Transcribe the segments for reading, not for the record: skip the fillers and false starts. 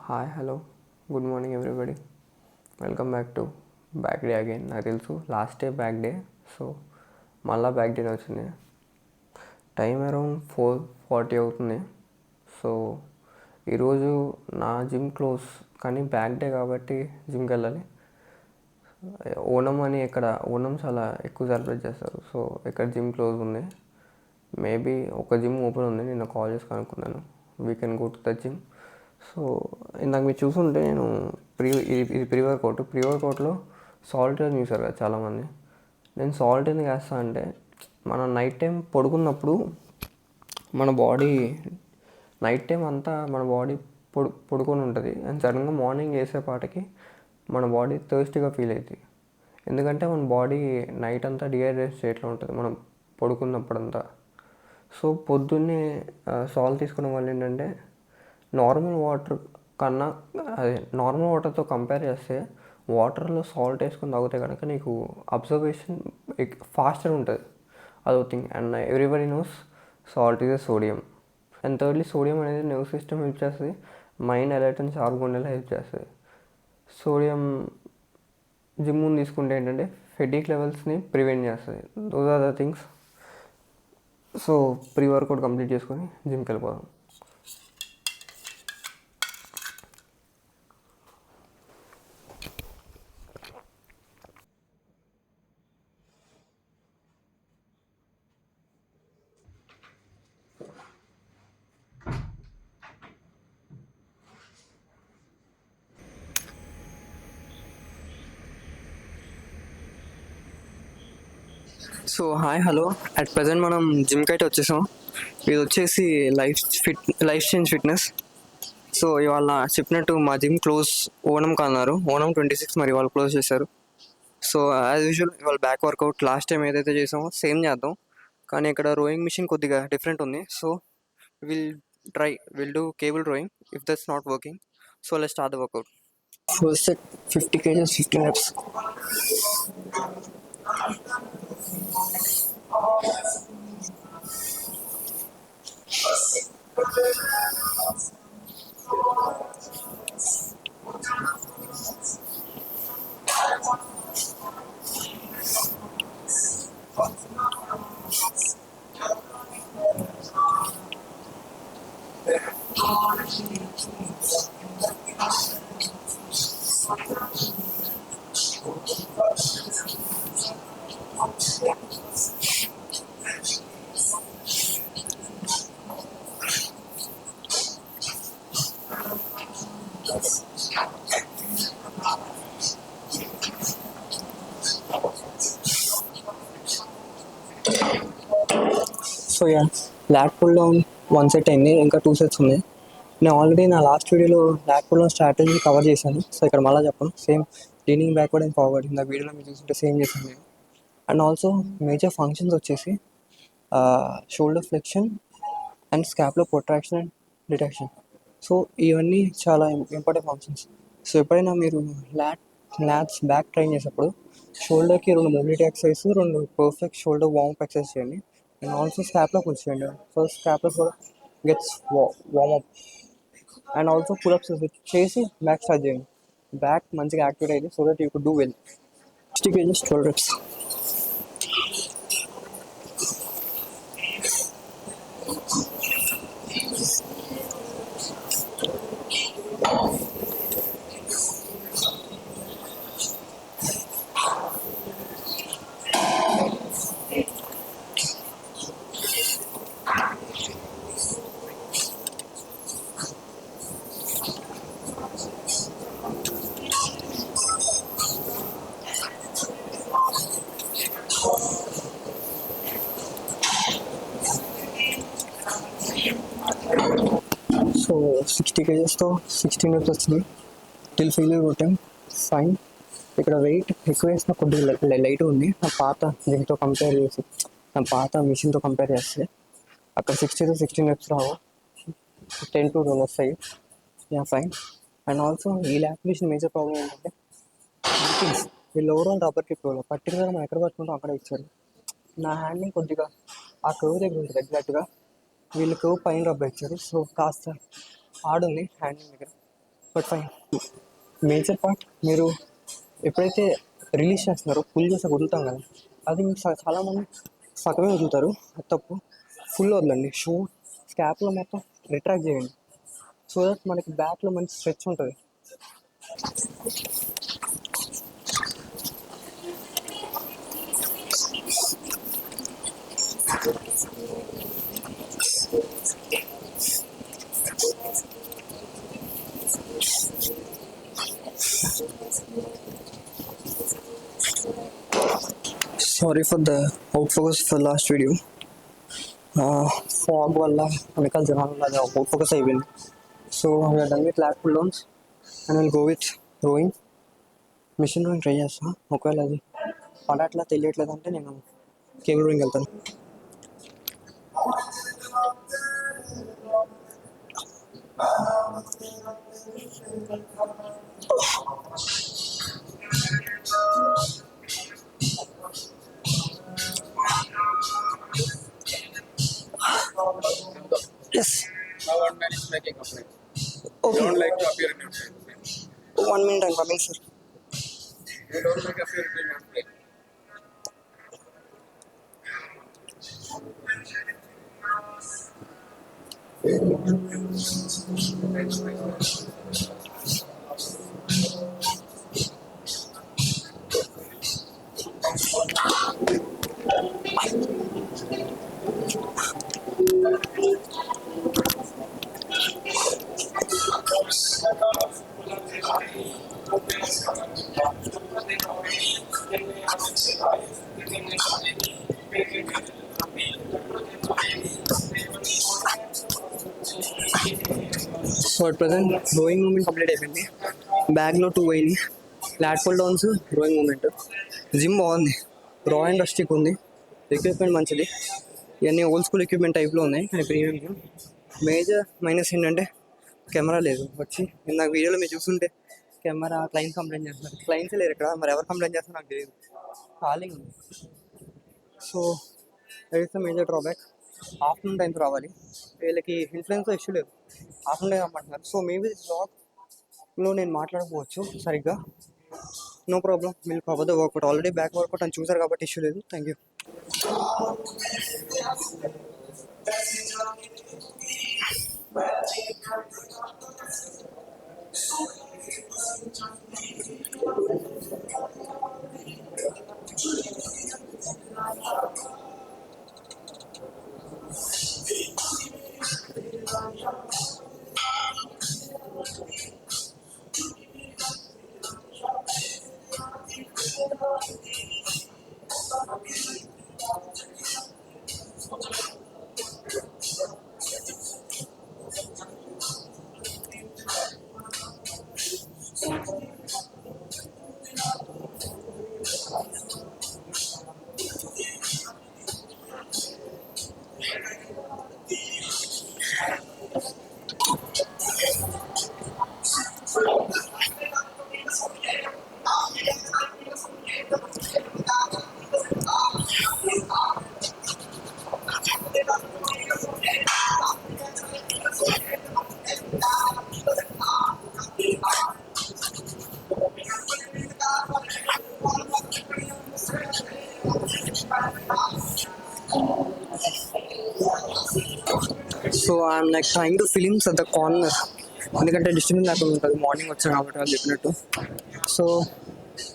Hi hello good morning everybody. Welcome back to back day again. నాకు తెలుసు last day back day, so మళ్ళీ back డేనే వచ్చింది. Time around 4:40 అవుతుంది. So ఈరోజు నా జిమ్ క్లోజ్, కానీ బ్యాక్ డే కాబట్టి జిమ్కి వెళ్ళాలి. ఓణం అని ఇక్కడ ఓణం చాలా ఎక్కువ సెలబ్రేట్ చేస్తారు. సో ఇక్కడ జిమ్ క్లోజ్ ఉంది. మేబీ ఒక జిమ్ ఓపెన్ ఉంది. నిన్న కాల్ చేసి కనుక్కున్నాను, we can go to the gym. So ఇందాక మీరు చూసుంటే నేను ఇది ప్రీ వర్కౌట్లో సాల్ట్ అని చూసారు కదా చాలామంది. నేను సాల్ట్ ఎందుకు వేస్తా అంటే, మనం నైట్ టైం పడుకున్నప్పుడు మన బాడీ నైట్ టైం అంతా మన బాడీ పడుకొని ఉంటుంది. అండ్ సడన్గా మార్నింగ్ వేసేపాటికి మన బాడీ థర్స్టీగా ఫీల్ అవుతుంది. ఎందుకంటే మన బాడీ నైట్ అంతా డిహైడ్రేట్ స్టేట్లో ఉంటుంది మనం పడుకున్నప్పుడంతా. సో పొద్దున్నే సాల్ట్ తీసుకోవడం వల్ల ఏంటంటే, నార్మల్ వాటర్ కన్నా నార్మల్ వాటర్తో కంపేర్ చేస్తే వాటర్లో సాల్ట్ వేసుకొని తాగితే కనుక నీకు అబ్జర్వేషన్ ఫాస్టర్ ఉంటుంది. అదో thing. And everybody knows salt is sodium. And thirdly, sodium అనేది నర్వ్ సిస్టమ్ హెల్ప్ చేస్తుంది, మైండ్ అలర్ట్ అండ్ షార్ప్గా ఉండేలా హెల్ప్ చేస్తుంది. సోడియం జిమ్ ముందు తీసుకుంటే ఏంటంటే ఫెటిక్ లెవెల్స్ని ప్రివెంట్ చేస్తుంది. Those are the things. So pre workout complete చేసుకొని జిమ్కి వెళ్ళిపోదాం. So hi hello, at present మనం జిమ్కి అయితే వచ్చేసాం. ఇది వచ్చేసి లైఫ్ చేంజ్ ఫిట్నెస్. సో ఇవాళ చెప్పినట్టు మా జిమ్ క్లోజ్ ఓణం కన్నారు. ఓణం 26 మరి వాళ్ళు క్లోజ్ చేశారు. సో యాజ్ యూజువల్ ఇవాళ బ్యాక్ వర్కౌట్ లాస్ట్ టైం ఏదైతే చేసామో సేమ్ చేద్దాం. కానీ ఇక్కడ రోయింగ్ మిషన్ కొద్దిగా డిఫరెంట్ ఉంది. So will do cable rowing if that's not working. So let's start the workout. First set 50 kgs 15 reps. So yeah, lat pull down 1 set అయింది, ఇంకా 2 sets ఉన్నాయి. నేను ఆల్రెడీ నా లాస్ట్ వీడియోలో lat pull down strategy cover చేశాను. So ఇక్కడ మళ్ళీ చెప్పను. Same leaning backward and forward నా వీడియోలో మీరు చూస్తుంటే సేమ్ చేశాను నేను. అండ్ ఆల్సో మేజర్ ఫంక్షన్స్ వచ్చేసి shoulder flexion and scapular protraction and detection. So ఇవన్నీ చాలా ఇంపార్టెంట్ ఫంక్షన్స్. సో ఎప్పుడైనా మీరు ల్యాట్స్ బ్యాక్ ట్రైన్ చేసేటప్పుడు షోల్డర్కి 2 mobility exercise, 2 perfect shoulder warmup exercise చేయండి. అండ్ ఆల్సో స్కాపులర్ పుష్ చేయండి. సో స్కాపులర్ కూడా gets warmup. And also pullups చేసి బ్యాక్ స్టార్ట్ చేయండి. బ్యాక్ మంచిగా యాక్టివేట్ అయ్యింది, so that you could do well. 60 kgs 12 reps. So 60 kgsతో 16 reps వచ్చింది. Till failure కొట్టాం, ఫైన్. ఇక్కడ వెయిట్ ఎక్కువ వేసిన కొద్దిగా లైట్ ఉంది. నా పాత దీంతో కంపేర్ చేసి, నా పాత మిషన్తో కంపేర్ చేస్తే అక్కడ 60 to 16 reps రావు, 10 to 12 వస్తాయి. Yeah, fine. అండ్ ఆల్సో ఈ ల్యాప్ మిషన్ మేజర్ ప్రాబ్లం ఏంటంటే వీళ్ళు ఓవరాల్ రబ్బర్ గ్రిప్ ఇవ్వాలి. పర్టికులర్గా మనం ఎక్కడ పట్టుకుంటాం అక్కడ ఇచ్చారు. నా హ్యాండింగ్ కొద్దిగా ఆ కర్వ్ దగ్గర ఉంటుంది ఎగ్జాక్ట్గా. వీళ్ళు కర్వ్ పైన రబ్బర్ ఇచ్చారు. సో కాస్త హార్డ్ ఉంది హ్యాండింగ్ దగ్గర. But fine. మేజర్ పార్ట్ మీరు ఎప్పుడైతే రిలీజ్ చేస్తున్నారో ఫుల్ చేసి వదులుతాం కదా, అది మీకు చాలామంది సగమే వదులుతారు. అది తప్పు. ఫుల్ వదలండి. షూ స్కాప్లో మొత్తం రిట్రాక్ట్ చేయండి, సో దట్ మనకి బ్యాక్లో మంచి స్ట్రెచ్ ఉంటుంది. Sorry for the out focus for last video. Fog వల్ల వెనకాల జనాల వల్ల అది అవుట్ ఫోకస్ అయిపోయింది. So we're done with lat pull downs and will go with rowing. Machine rowing try చేస్తాను. ఒకవేళ అది పడట్లా తెలియట్లేదు అంటే నేను కేబుల్ రోయింగ్ వెళ్తాను. Yes. Now one man is making complaint. Okay. You don't like to appear in your plane. 1 minute, I'm coming, sir. You don't like to appear in your plane. So at present rowing moment complete అయిపోయింది. బ్యాగ్లో 2 అయింది. Flat pull downs, rowing moment. Gym బాగుంది, రా and rustic ఉంది. Equipment మంచిది. ఇవన్నీ old school equipment టైప్లో ఉన్నాయి కానీ ప్రీమియం జిమ్. మేజర్ మైనస్ ఏంటంటే కెమెరా లేదు. వచ్చి ఇందాక వీడియోలో మీరు చూస్తుంటే కెమెరా క్లయింట్ కంప్లైంట్ చేస్తున్నారు. క్లయింట్స్ లేరు ఇక్కడ, మరి ఎవరు కంప్లైంట్ చేస్తారో నాకు తెలియదు. కాలింగ్ ఉంది. So that is the major drawback. Afternoon టైంకి రావాలి. వీళ్ళకి ఇన్ఫ్లుయెన్స్ ఇష్యూ లేదు, ఆఫ్టర్నూన్ రమ్మంటున్నారు. సో మేబీ జాబ్లో నేను మాట్లాడకపోవచ్చు సరిగ్గా. నో ప్రాబ్లం, వీళ్ళు cover the workout. Already back workout అని చూసారు కాబట్టి ఇష్యూ లేదు. Thank you. So I'm like trying to films at the corner, ఎందుకంటే డిస్టర్బెన్స్ లేకుండా ఉంటుంది. మార్నింగ్ వచ్చాను కాబట్టి వాళ్ళు చెప్పినట్టు. సో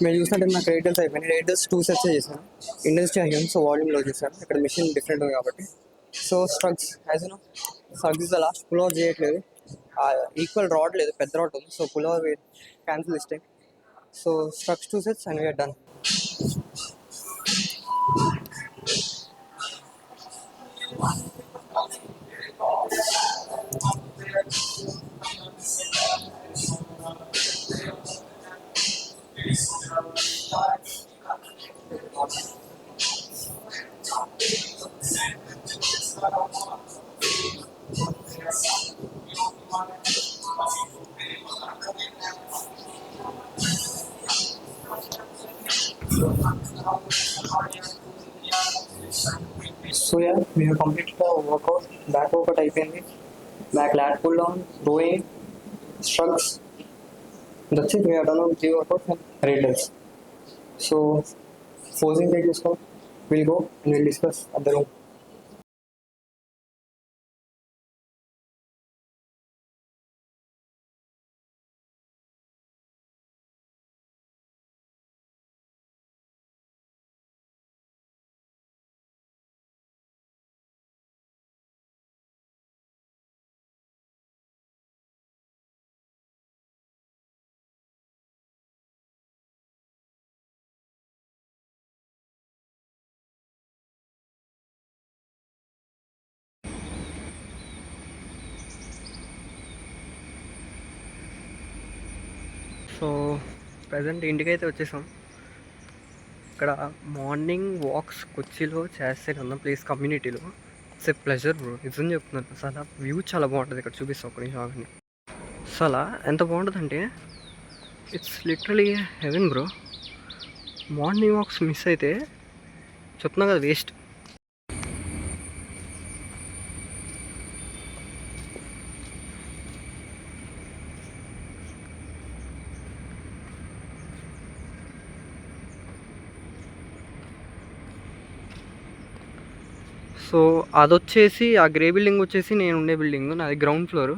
మీరు చూసినట్టు నాకు రేటర్స్ అయిపోయినాయి. రేటర్స్ 2 సెట్స్ చేశాను. ఇండస్ట్రీ అయ్యాను, సో వాల్యూమ్లో చేశాను. ఇక్కడ మిషన్ డిఫరెంట్ ఉంది కాబట్టి. So shrugs as no, shrugs the last pull over చేయట్లేదు. ఈక్వల్ రాడ్ లేదు, పెద్ద రాడ్ ఉంది. So pull over cancel this time. So shrugs 2 sets and we're done. So ya, మీరు కంప్లీట్గా వర్కౌట్, బ్యాక్ వర్కౌట్ అయిపోయింది. Back lat pull down, rowing, shrugs, That's it. We have done on 3 workouts and 8 days. So, forcing take this call. We'll go and we'll discuss at the room. So present ఇంటికైతే వచ్చేసాం. ఇక్కడ morning wax కొచ్చిలో చేస్తే కన్నా place కమ్యూనిటీలో it's a pleasure bro. నిజం చెప్తున్నాను. అసలు view చాలా బాగుంటుంది. ఇక్కడ చూపిస్తాం ఒక నిమిషం ఆగండి. అసలు ఎంత బాగుంటుందంటే it's literally heaven bro. Morning wax miss అయితే చెప్తున్నా కదా వేస్ట్. సో అదొచ్చేసి ఆ గ్రే బిల్డింగ్ వచ్చేసి నేను ఉండే బిల్డింగ్, నాది ground floor.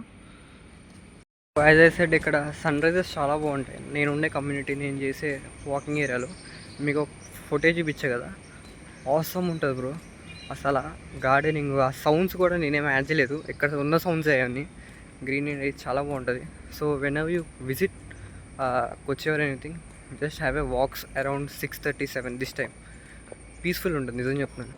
As I said ఇక్కడ సన్ రైజెస్ చాలా బాగుంటాయి. నేను ఉండే కమ్యూనిటీ, నేను చేసే వాకింగ్ ఏరియాలో మీకు ఫుటేజ్ చూపించే కదా, ఆసమ్ ఉంటుంది బ్రో. అసలు గార్డెనింగ్, ఆ సౌండ్స్ కూడా నేనేం యాడ్ చేయలేదు, ఇక్కడ ఉన్న సౌండ్స్ అయ్యాన్ని. గ్రీన్ అనేది చాలా బాగుంటుంది. So whenever you visit Kochi or anything, just have a walks around 6:37 this time. Peaceful ఉంటుంది నిజం చెప్తున్నాను.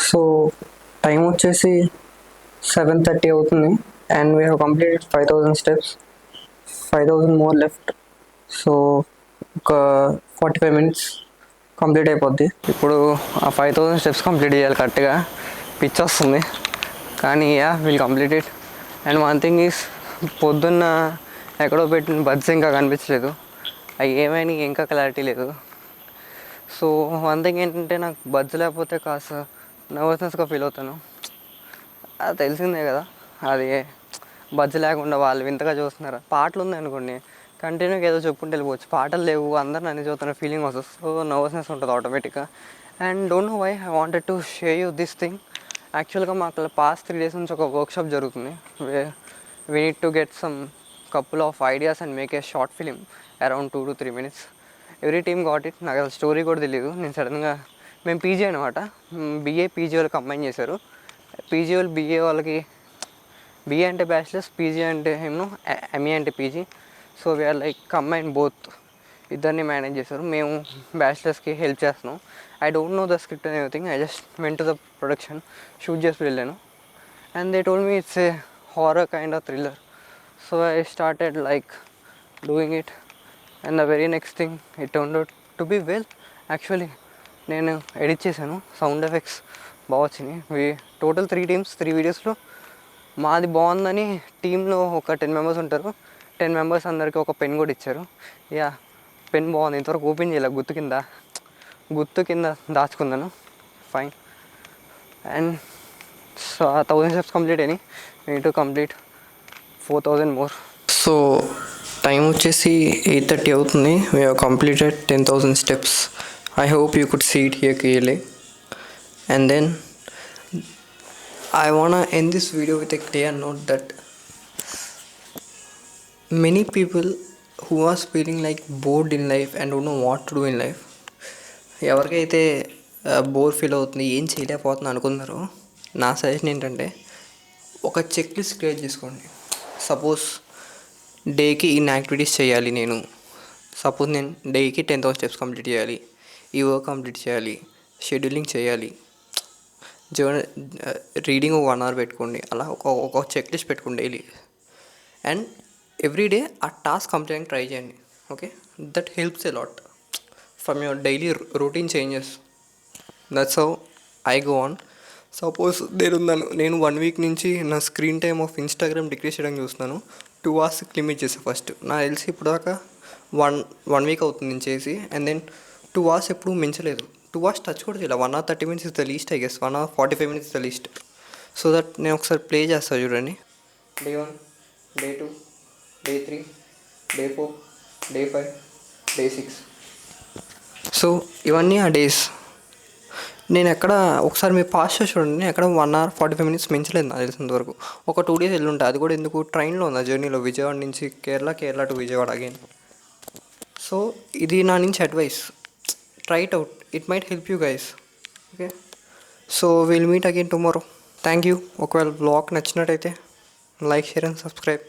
సో టైం వచ్చేసి 7:30 అవుతుంది and we have completed 5,000 steps. 5,000 more left. So ఒక 45 minutes కంప్లీట్ అయిపోద్ది. ఇప్పుడు ఆ 5,000 స్టెప్స్ కంప్లీట్ చేయాలి కరెక్ట్గా. పిచ్ వస్తుంది కానీ will complete it. And one thing is, పొద్దున్న ఎక్కడో పెట్టిన బడ్స్ ఇంకా కనిపించలేదు. అవి ఏమైనా ఇంకా క్లారిటీ లేదు. సో వన్ థింగ్ ఏంటంటే, నాకు బడ్స్ లేకపోతే కాస్త నర్వస్నెస్గా ఫీల్ అవుతాను. అది తెలిసిందే కదా. అది బడ్స్ లేకుండా వాళ్ళు వింతగా చూస్తున్నారు. పాటలు ఉన్నాయి అనుకోండి, కంటిన్యూగా ఏదో చెప్పుకుంటూ వెళ్ళిపోవచ్చు. పాటలు లేవు, అందరు నన్ను చూస్తున్న ఫీలింగ్ వస్తుంది. సో నర్వస్నెస్ ఉంటుంది ఆటోమేటిక్గా. And don't know why I wanted to share you this thing. యాక్చువల్గా మాకు పాస్ట్ 3 days నుంచి ఒక వర్క్షాప్ జరుగుతుంది. We need to get some couple of ideas and make a short film around 2 to 3 minutes. Every team got it. నాకు అసలు story కూడా తెలియదు. నేను సడన్గా, మేము పీజీ అనమాట, బీఏ పీజీ వాళ్ళు కంబైన్ చేశారు. పీజీ వాళ్ళు బీఏ వాళ్ళకి, బీఏ అంటే బ్యాచిలర్స్, పీజీ అంటే ఏమో ఎంఏ అంటే PG. So we are like combine both, ఇద్దరిని మేనేజ్ చేశారు. మేము బ్యాచిలర్స్కి హెల్ప్ చేస్తున్నాం. I don't know the script and everything. I just went to the production, shoot చేసి వెళ్ళాను. And they told me it's a horror kind of thriller. So I started like doing it. And the very next thing, it turned out to be well. Actually నేను edit చేశాను, sound effects బాగా వచ్చినాయి. Total 3 teams 3 videosలో మాది బాగుందని టీంలో ఒక 10 members ఉంటారు. 10 members అందరికీ ఒక పెన్ కూడా ఇచ్చారు. పెన్ బాగుంది. ఇంతవరకు ఓపెన్ చేయలే, గుర్తు కింద దాచుకున్నాను. Fine. And so 1,000 steps complete అయినాయి. need to complete 4,000 more. So time వచ్చేసి 8:30 అవుతుంది. We have completed 10,000 steps. I hope you could see it here clearly. And then I wanna end this video with a clear note that many people who are feeling like bored in life and don't know what to do in life, ఎవరికైతే bore feel అవుతుంది, ఏం చేయలేకపోతుంది అనుకున్నారో, నా suggestion ఏంటంటే ఒక check list create చేసుకోండి. Suppose డేకి ఇన్ని యాక్టివిటీస్ చేయాలి. నేను డేకి 10,000 స్టెప్స్ కంప్లీట్ చేయాలి, ఈ వర్క్ కంప్లీట్ చేయాలి, షెడ్యూలింగ్ చేయాలి, రీడింగ్ 1 hour పెట్టుకోండి. అలా ఒక చెక్ లిస్ట్ పెట్టుకోండి డైలీ. అండ్ ఎవ్రీ డే ఆ టాస్క్ కంప్లీట్ ట్రై చేయండి. Okay, that helps a lot from your daily routine changes. That's how I go on. Suppose నేను 1 week నుంచి నా screen time of Instagram decrease చేయడానికి చూస్తున్నాను. 2 hours limit చేసాను first. నాకు తెలిసి ఇప్పుడు దాకా వన్ వీక్ అవుతుంది నేను చేసి. అండ్ దెన్ 2 hours ఎప్పుడూ మించలేదు. 2 hours టచ్ కూడా చేయాలి. 1 hour 30 minutes is the least, I guess 1 hour 45 minutes is the least. So that నేను ఒకసారి ప్లే చేస్తాను చూడండి. Day 1, day 2, day 3, day 4, day 5, day 6. So ఇవన్నీ ఆ డేస్. నేను ఎక్కడ ఒకసారి మీరు పాస్ చేసి చూడండి, నేను ఎక్కడ 1 hour 45 minutes మించలేదు నాకు తెలిసినంత వరకు. ఒక 2 days వెళ్ళి ఉంటాయి, అది కూడా ఎందుకు ట్రైన్లో ఉంది జర్నీలో, విజయవాడ నుంచి Kerala to Vijayawada again. So ఇది నా నుంచి advice, try it out, it might help you guys. Okay, so will meet again tomorrow. Thank you. ఒకవేళ బ్లాగ్ నచ్చినట్టయితే లైక్, షేర్ అండ్ సబ్స్క్రైబ్.